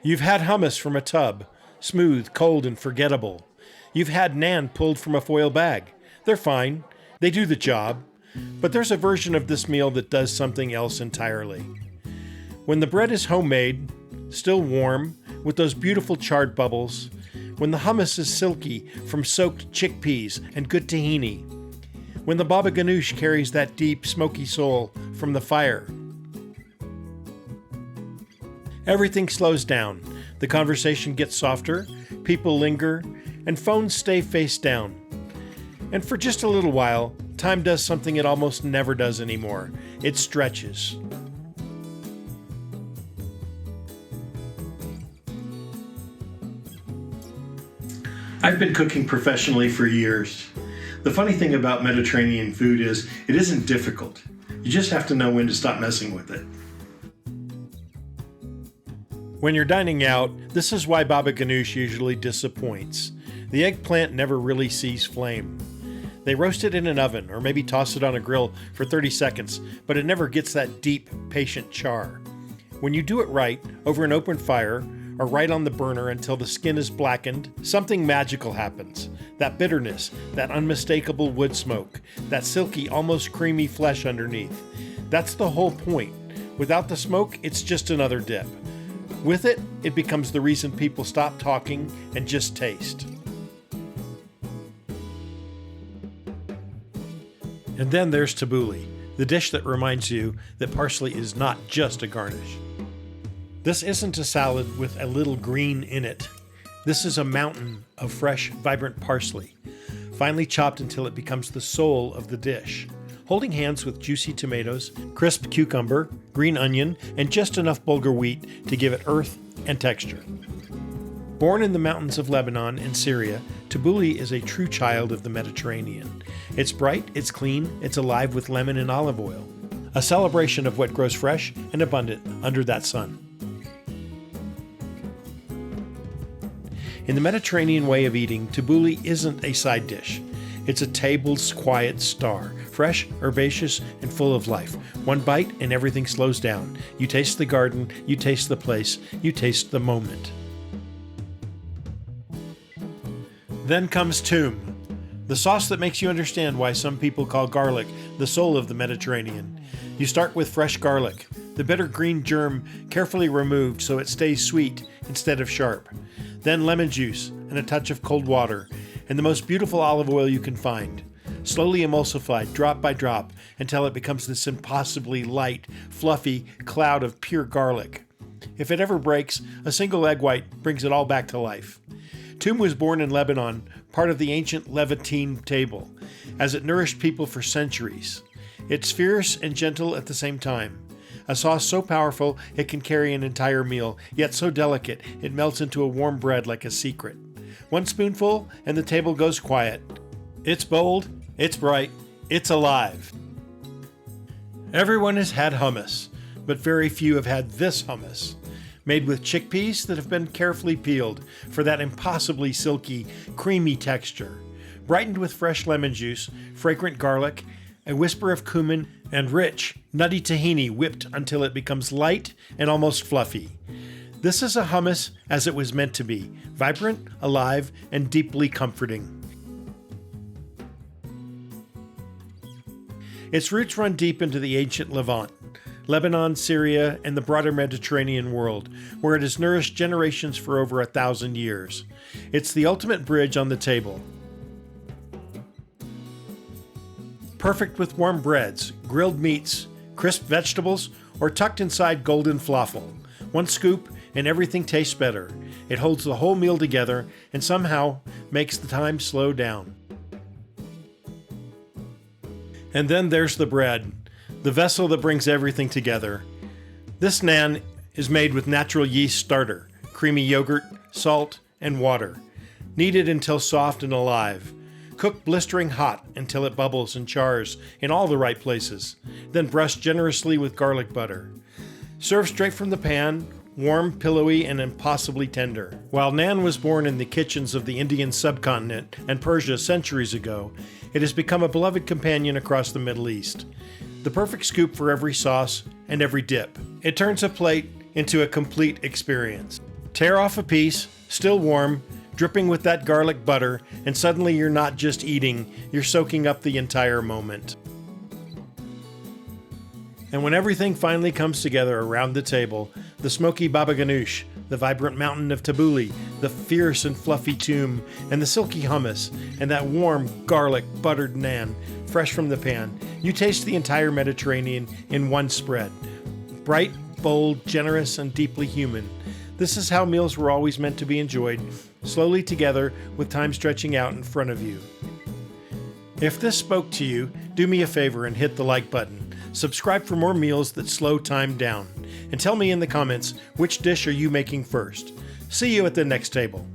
You've had hummus from a tub, smooth, cold, and forgettable. You've had naan pulled from a foil bag. They're fine. They do the job. But there's a version of this meal that does something else entirely. When the bread is homemade, still warm, with those beautiful charred bubbles, when the hummus is silky from soaked chickpeas and good tahini, when the baba ganoush carries that deep, smoky soul from the fire, everything slows down. The conversation gets softer, people linger, and phones stay face down. And for just a little while, time does something it almost never does anymore. It stretches. I've been cooking professionally for years. The funny thing about Mediterranean food is it isn't difficult. You just have to know when to stop messing with it. When you're dining out, this is why baba ganoush usually disappoints. The eggplant never really sees flame. They roast it in an oven or maybe toss it on a grill for 30 seconds, but it never gets that deep, patient char. When you do it right, over an open fire, or right on the burner until the skin is blackened, something magical happens. That bitterness, that unmistakable wood smoke, that silky, almost creamy flesh underneath. That's the whole point. Without the smoke, it's just another dip. With it, it becomes the reason people stop talking and just taste. And then there's tabbouleh, the dish that reminds you that parsley is not just a garnish. This isn't a salad with a little green in it. This is a mountain of fresh, vibrant parsley, finely chopped until it becomes the soul of the dish. Holding hands with juicy tomatoes, crisp cucumber, green onion, and just enough bulgur wheat to give it earth and texture. Born in the mountains of Lebanon and Syria, tabbouleh is a true child of the Mediterranean. It's bright, it's clean, it's alive with lemon and olive oil. A celebration of what grows fresh and abundant under that sun. In the Mediterranean way of eating, tabbouleh isn't a side dish. It's a table's quiet star, fresh, herbaceous, and full of life. One bite and everything slows down. You taste the garden, you taste the place, you taste the moment. Then comes Toum, the sauce that makes you understand why some people call garlic the soul of the Mediterranean. You start with fresh garlic, the bitter green germ carefully removed so it stays sweet instead of sharp. Then lemon juice and a touch of cold water, and the most beautiful olive oil you can find. Slowly emulsified, drop by drop, until it becomes this impossibly light, fluffy cloud of pure garlic. If it ever breaks, a single egg white brings it all back to life. Toum was born in Lebanon, part of the ancient Levantine table, as it nourished people for centuries. It's fierce and gentle at the same time. A sauce so powerful it can carry an entire meal, yet so delicate it melts into a warm bread like a secret. One spoonful and the table goes quiet. It's bold, it's bright, it's alive. Everyone has had hummus, but very few have had this hummus. Made with chickpeas that have been carefully peeled for that impossibly silky, creamy texture. Brightened with fresh lemon juice, fragrant garlic, a whisper of cumin, and rich, nutty tahini whipped until it becomes light and almost fluffy. This is a hummus as it was meant to be, vibrant, alive, and deeply comforting. Its roots run deep into the ancient Levant, Lebanon, Syria, and the broader Mediterranean world, where it has nourished generations for over 1,000 years. It's the ultimate bridge on the table. Perfect with warm breads, grilled meats, crisp vegetables, or tucked inside golden falafel. One scoop and everything tastes better. It holds the whole meal together and somehow makes the time slow down. And then there's the bread, the vessel that brings everything together. This naan is made with natural yeast starter, creamy yogurt, salt, and water. Kneaded until soft and alive. Cooked blistering hot until it bubbles and chars in all the right places. Then brushed generously with garlic butter. Served straight from the pan, warm, pillowy, and impossibly tender. While naan was born in the kitchens of the Indian subcontinent and Persia centuries ago, it has become a beloved companion across the Middle East. The perfect scoop for every sauce and every dip. It turns a plate into a complete experience. Tear off a piece, still warm, dripping with that garlic butter, and suddenly you're not just eating, you're soaking up the entire moment. And when everything finally comes together around the table, the smoky baba ganoush, the vibrant mountain of tabbouleh, the fierce and fluffy toum, and the silky hummus, and that warm garlic buttered naan, fresh from the pan, you taste the entire Mediterranean in one spread. Bright, bold, generous, and deeply human. This is how meals were always meant to be enjoyed, slowly together with time stretching out in front of you. If this spoke to you, do me a favor and hit the like button. Subscribe for more meals that slow time down. And tell me in the comments, which dish are you making first? See you at the next table.